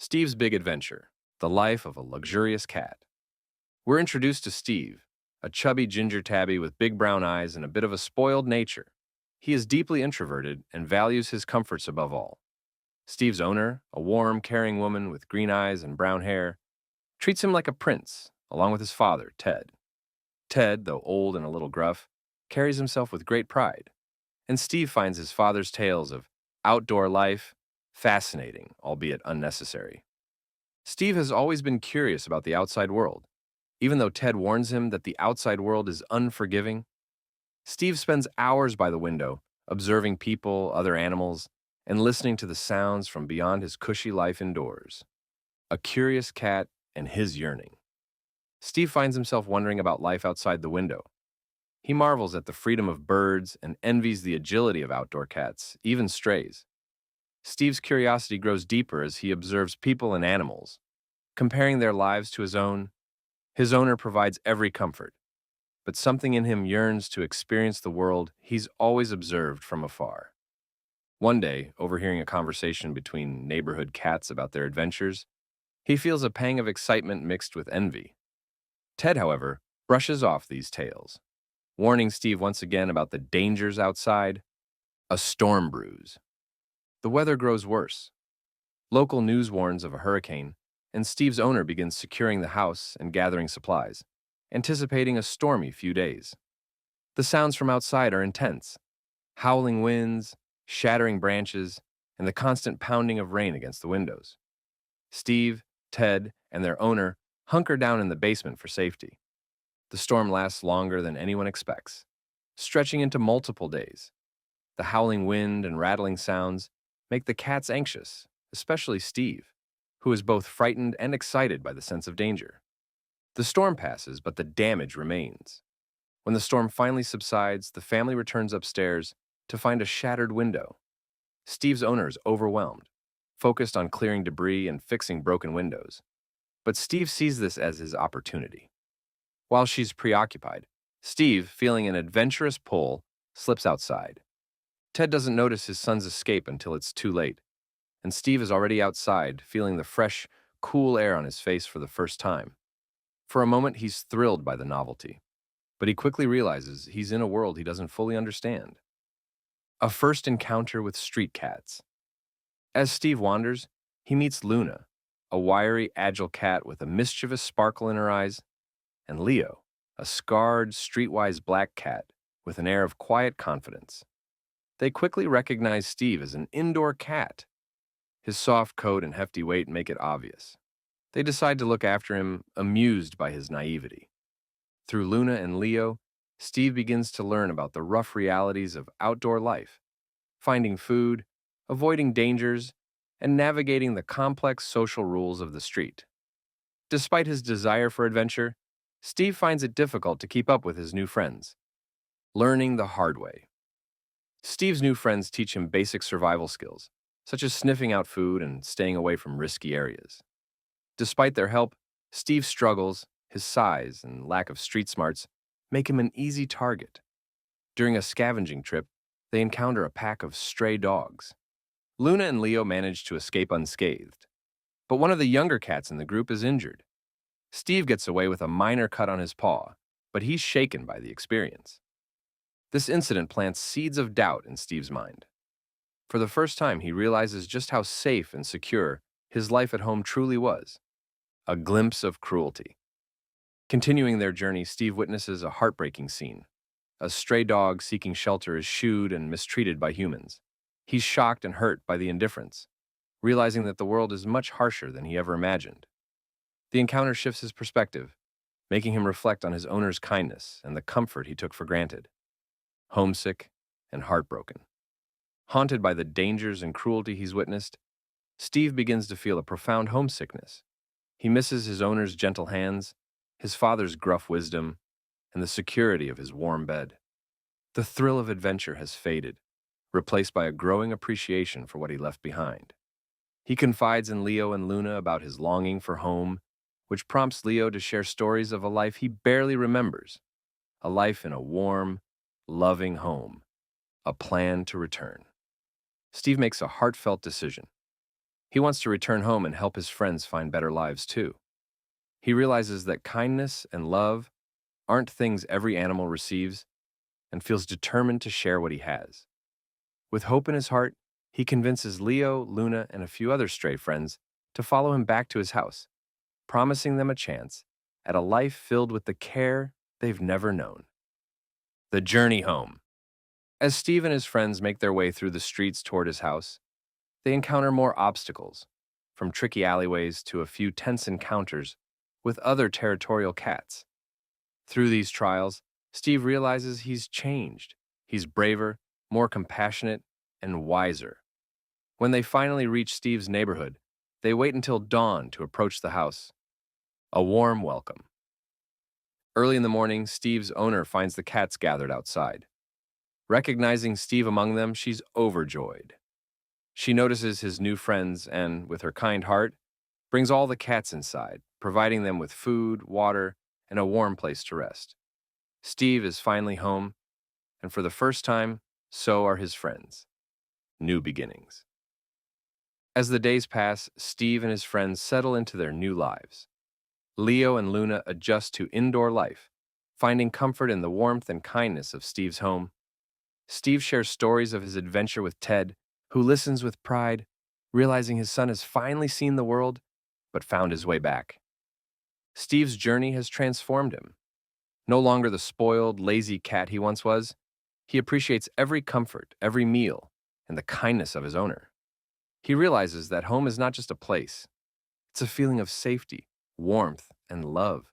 Steve's Big Adventure, The Life of a Luxurious Cat. We're introduced to Steve, a chubby ginger tabby with big brown eyes and a bit of a spoiled nature. He is deeply introverted and values his comforts above all. Steve's owner, a warm, caring woman with green eyes and brown hair, treats him like a prince, along with his father, Ted. Ted, though old and a little gruff, carries himself with great pride, and Steve finds his father's tales of outdoor life fascinating, albeit unnecessary. Steve has always been curious about the outside world. Even though Ted warns him that the outside world is unforgiving, Steve spends hours by the window, observing people, other animals, and listening to the sounds from beyond his cushy life indoors. A curious cat and his yearning. Steve finds himself wondering about life outside the window. He marvels at the freedom of birds and envies the agility of outdoor cats, even strays. Steve's curiosity grows deeper as he observes people and animals. Comparing their lives to his own, his owner provides every comfort, but something in him yearns to experience the world he's always observed from afar. One day, overhearing a conversation between neighborhood cats about their adventures, he feels a pang of excitement mixed with envy. Ted, however, brushes off these tales, warning Steve once again about the dangers outside. A storm brews. The weather grows worse. Local news warns of a hurricane, and Steve's owner begins securing the house and gathering supplies, anticipating a stormy few days. The sounds from outside are intense: howling winds, shattering branches, and the constant pounding of rain against the windows. Steve, Ted, and their owner hunker down in the basement for safety. The storm lasts longer than anyone expects, stretching into multiple days. The howling wind and rattling sounds make the cats anxious, especially Steve, who is both frightened and excited by the sense of danger. The storm passes, but the damage remains. When the storm finally subsides, the family returns upstairs to find a shattered window. Steve's owner is overwhelmed, focused on clearing debris and fixing broken windows. But Steve sees this as his opportunity. While she's preoccupied, Steve, feeling an adventurous pull, slips outside. Ted doesn't notice his son's escape until it's too late, and Steve is already outside, feeling the fresh, cool air on his face for the first time. For a moment, he's thrilled by the novelty, but he quickly realizes he's in a world he doesn't fully understand. A first encounter with street cats. As Steve wanders, he meets Luna, a wiry, agile cat with a mischievous sparkle in her eyes, and Leo, a scarred, streetwise black cat with an air of quiet confidence. They quickly recognize Steve as an indoor cat. His soft coat and hefty weight make it obvious. They decide to look after him, amused by his naivety. Through Luna and Leo, Steve begins to learn about the rough realities of outdoor life, finding food, avoiding dangers, and navigating the complex social rules of the street. Despite his desire for adventure, Steve finds it difficult to keep up with his new friends. Learning the hard way. Steve's new friends teach him basic survival skills, such as sniffing out food and staying away from risky areas. Despite their help, Steve struggles. His size and lack of street smarts make him an easy target. During a scavenging trip, they encounter a pack of stray dogs. Luna and Leo manage to escape unscathed, but one of the younger cats in the group is injured. Steve gets away with a minor cut on his paw, but he's shaken by the experience. This incident plants seeds of doubt in Steve's mind. For the first time, he realizes just how safe and secure his life at home truly was. A glimpse of cruelty. Continuing their journey, Steve witnesses a heartbreaking scene. A stray dog seeking shelter is shooed and mistreated by humans. He's shocked and hurt by the indifference, realizing that the world is much harsher than he ever imagined. The encounter shifts his perspective, making him reflect on his owner's kindness and the comfort he took for granted. Homesick and heartbroken. Haunted by the dangers and cruelty he's witnessed, Steve begins to feel a profound homesickness. He misses his owner's gentle hands, his father's gruff wisdom, and the security of his warm bed. The thrill of adventure has faded, replaced by a growing appreciation for what he left behind. He confides in Leo and Luna about his longing for home, which prompts Leo to share stories of a life he barely remembers, a life in a warm, loving home, a plan to return. Steve makes a heartfelt decision. He wants to return home and help his friends find better lives too. He realizes that kindness and love aren't things every animal receives and feels determined to share what he has. With hope in his heart, he convinces Leo, Luna, and a few other stray friends to follow him back to his house, promising them a chance at a life filled with the care they've never known. The journey home. As Steve and his friends make their way through the streets toward his house, they encounter more obstacles, from tricky alleyways to a few tense encounters with other territorial cats. Through these trials, Steve realizes he's changed. He's braver, more compassionate, and wiser. When they finally reach Steve's neighborhood, they wait until dawn to approach the house. A warm welcome. Early in the morning, Steve's owner finds the cats gathered outside. Recognizing Steve among them, she's overjoyed. She notices his new friends and, with her kind heart, brings all the cats inside, providing them with food, water, and a warm place to rest. Steve is finally home, and for the first time, so are his friends. New beginnings. As the days pass, Steve and his friends settle into their new lives. Leo and Luna adjust to indoor life, finding comfort in the warmth and kindness of Steve's home. Steve shares stories of his adventure with Ted, who listens with pride, realizing his son has finally seen the world, but found his way back. Steve's journey has transformed him. No longer the spoiled, lazy cat he once was, he appreciates every comfort, every meal, and the kindness of his owner. He realizes that home is not just a place. It's a feeling of safety, warmth, and love.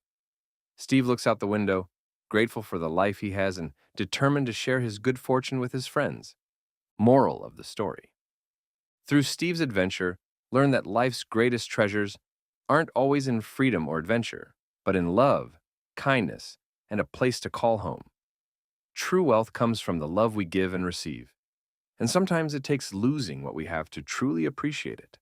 Steve looks out the window, grateful for the life he has and determined to share his good fortune with his friends. Moral of the story. Through Steve's adventure, learn that life's greatest treasures aren't always in freedom or adventure, but in love, kindness, and a place to call home. True wealth comes from the love we give and receive, and sometimes it takes losing what we have to truly appreciate it.